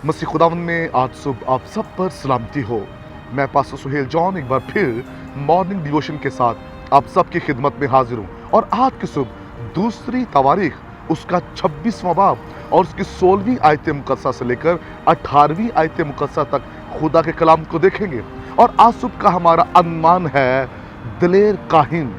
मसीह खुदावंद में आज सुबह आप सब पर सलामती हो। मैं पास्टर सुहेल जॉन एक बार फिर मॉर्निंग डिवोशन के साथ आप सबकी खिदमत में हाजिर हूँ। और आज की सुबह दूसरी तवारीख उसका 26वां बाब और उसकी 16वीं आयत मुकद्दसा से लेकर 18वीं आयत मुकद्दसा तक खुदा के कलाम को देखेंगे। और आज सुबह का हमारा अनुमान है दिलेर काहिन।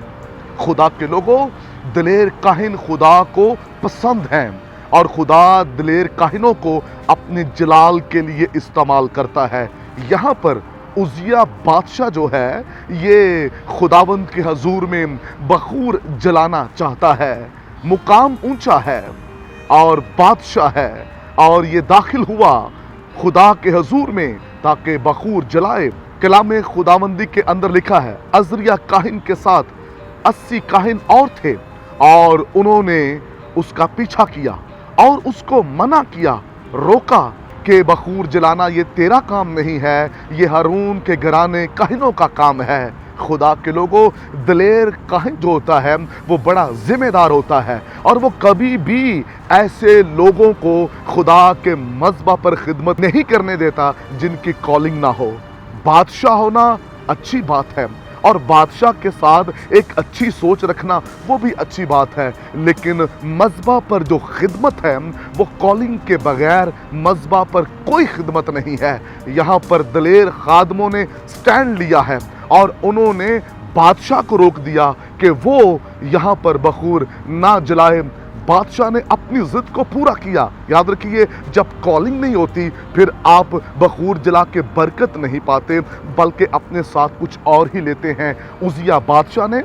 खुदा के लोगों, दिलेर काहिन खुदा को पसंद हैं और खुदा दिलेर काहिनों को अपने जलाल के लिए इस्तेमाल करता है। यहाँ पर उजिया बादशाह जो है ये खुदावंद के हजूर में बखूर जलाना चाहता है। मुकाम ऊंचा है और बादशाह है और ये दाखिल हुआ खुदा के हजूर में ताकि बखूर जलाए। कलाम खुदावंदी के अंदर लिखा है अजरिया काहिन के साथ 80 काहिन और थे और उन्होंने उसका पीछा किया और उसको मना किया, रोका कि बखूर जलाना ये तेरा काम नहीं है, ये हारून के घराने काहिनों का काम है। खुदा के लोगों, दिलेर काहिन जो होता है वो बड़ा जिम्मेदार होता है और वो कभी भी ऐसे लोगों को खुदा के मज़बा पर खिदमत नहीं करने देता जिनकी कॉलिंग ना हो। बादशाह होना अच्छी बात है और बादशाह के साथ एक अच्छी सोच रखना वो भी अच्छी बात है, लेकिन मज़बा पर जो खिदमत है वो कॉलिंग के बगैर मज़बा पर कोई खिदमत नहीं है। यहाँ पर दिलेर खादमों ने स्टैंड लिया है और उन्होंने बादशाह को रोक दिया कि वो यहाँ पर बखूर ना जलाए। बादशाह ने अपनी जिद को पूरा किया। याद रखिए, जब कॉलिंग नहीं होती फिर आप बखूर जला के बरकत नहीं पाते बल्कि अपने साथ कुछ और ही लेते हैं। उजिया बादशाह ने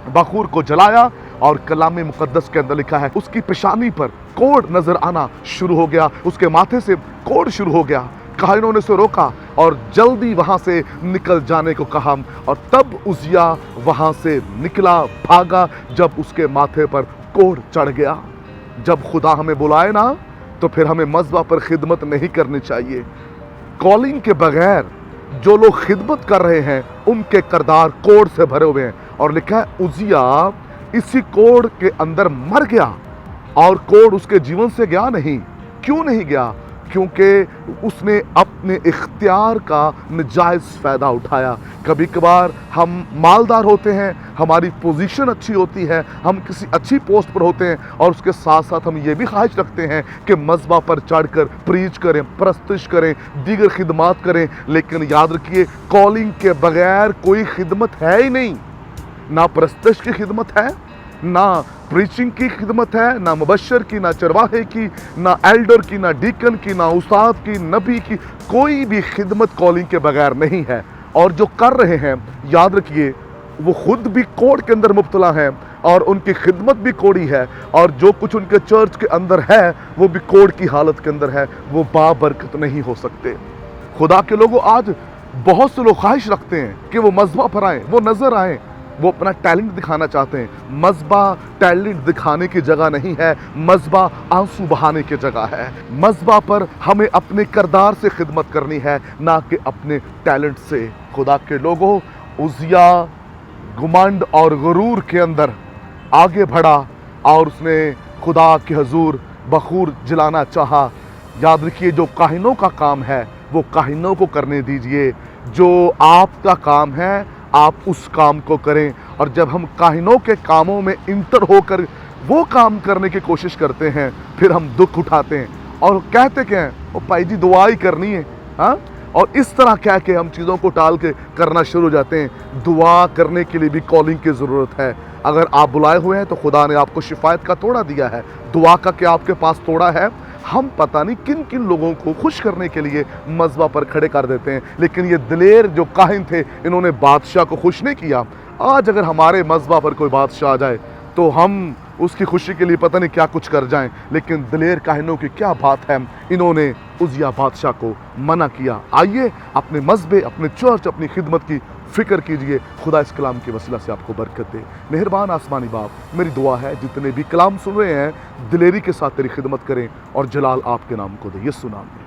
बखूर को जलाया और कलाम मुकद्दस के अंदर लिखा है उसकी पेशानी पर कोढ़ नजर आना शुरू हो गया, उसके माथे से कोढ़ शुरू हो गया। काहिनों ने उसे रोका और जल्दी वहां से निकल जाने को कहा और तब उजिया वहां से निकला, भागा जब उसके माथे पर कोढ़ चढ़ गया। जब खुदा हमें बुलाए ना तो फिर हमें मज़बा पर खिदमत नहीं करनी चाहिए। कॉलिंग के बगैर जो लोग खिदमत कर रहे हैं उनके किरदार कोढ़ से भरे हुए हैं। और लिखा है उजिया इसी कोढ़ के अंदर मर गया और कोढ़ उसके जीवन से गया नहीं। क्यों नहीं गया? क्योंकि उसने अपने इख्तियार का नजायज़ फ़ायदा उठाया। कभी कभार हम मालदार होते हैं, हमारी पोजीशन अच्छी होती है, हम किसी अच्छी पोस्ट पर होते हैं और उसके साथ साथ हम ये भी ख्वाहिश रखते हैं कि मज़बा पर चढ़कर प्रीच करें, प्रस्तुत करें, दीगर खिदमत करें। लेकिन याद रखिए, कॉलिंग के बगैर कोई खिदमत है ही नहीं। ना प्रस्तुत की खिदमत है, ना प्रीचिंग की खिदमत है, ना मुबशर की, ना चरवाहे की, ना एल्डर की, ना डीकन की, ना उस्ताद की, नबी की। कोई भी खिदमत कॉलिंग के बगैर नहीं है। और जो कर रहे हैं, याद रखिए, वो खुद भी कोढ़ के अंदर मुब्तला हैं और उनकी खिदमत भी कोढ़ी है और जो कुछ उनके चर्च के अंदर है वो भी कोढ़ की हालत के अंदर है। वो बाबरकत नहीं हो सकते। खुदा के लोगों, आज बहुत से लोग ख्वाहिश रखते हैं कि वो मज़बा पर आएँ, वो नज़र आएँ, वो अपना टैलेंट दिखाना चाहते हैं। मज़बा टैलेंट दिखाने की जगह नहीं है, मज़बा आंसू बहाने की जगह है। मज़बा पर हमें अपने किरदार से खिदमत करनी है, ना कि अपने टैलेंट से। खुदा के लोगों, उजिया घुमंड और गुरूर के अंदर आगे बढ़ा और उसने खुदा के हजूर बखूर जलाना चाहा। याद रखिए, जो काहिनों का काम है वो काहिनों को करने दीजिए। जो आपका काम है आप उस काम को करें। और जब हम काहिनों के कामों में इंटर होकर वो काम करने की कोशिश करते हैं फिर हम दुख उठाते हैं और कहते क्या हैं, वो भाई जी दुआ ही करनी है, हाँ। और इस तरह कह के हम चीज़ों को टाल के करना शुरू हो जाते हैं। दुआ करने के लिए भी कॉलिंग की ज़रूरत है। अगर आप बुलाए हुए हैं तो खुदा ने आपको शिफायत का तोड़ा दिया है। दुआ का क्या आपके पास तोड़ा है? हम पता नहीं किन किन लोगों को खुश करने के लिए मज़बा पर खड़े कर देते हैं, लेकिन ये दिलेर जो काहिन थे इन्होंने बादशाह को खुश नहीं किया। आज अगर हमारे मज़बा पर कोई बादशाह आ जाए तो हम उसकी खुशी के लिए पता नहीं क्या कुछ कर जाएं, लेकिन दिलेर काहिनों की क्या बात है, इन्होंने उजिया बादशाह को मना किया। आइए अपने मज़बे, अपने चर्च, अपनी खिदमत की फ़िक्र कीजिए। खुदा इस कलाम की वसीला से आपको बरकत दे। मेहरबान आसमानी बाप, मेरी दुआ है जितने भी कलाम सुन रहे हैं दिलेरी के साथ तेरी खिदमत करें और जलाल आपके नाम को दे। यीशु नाम में।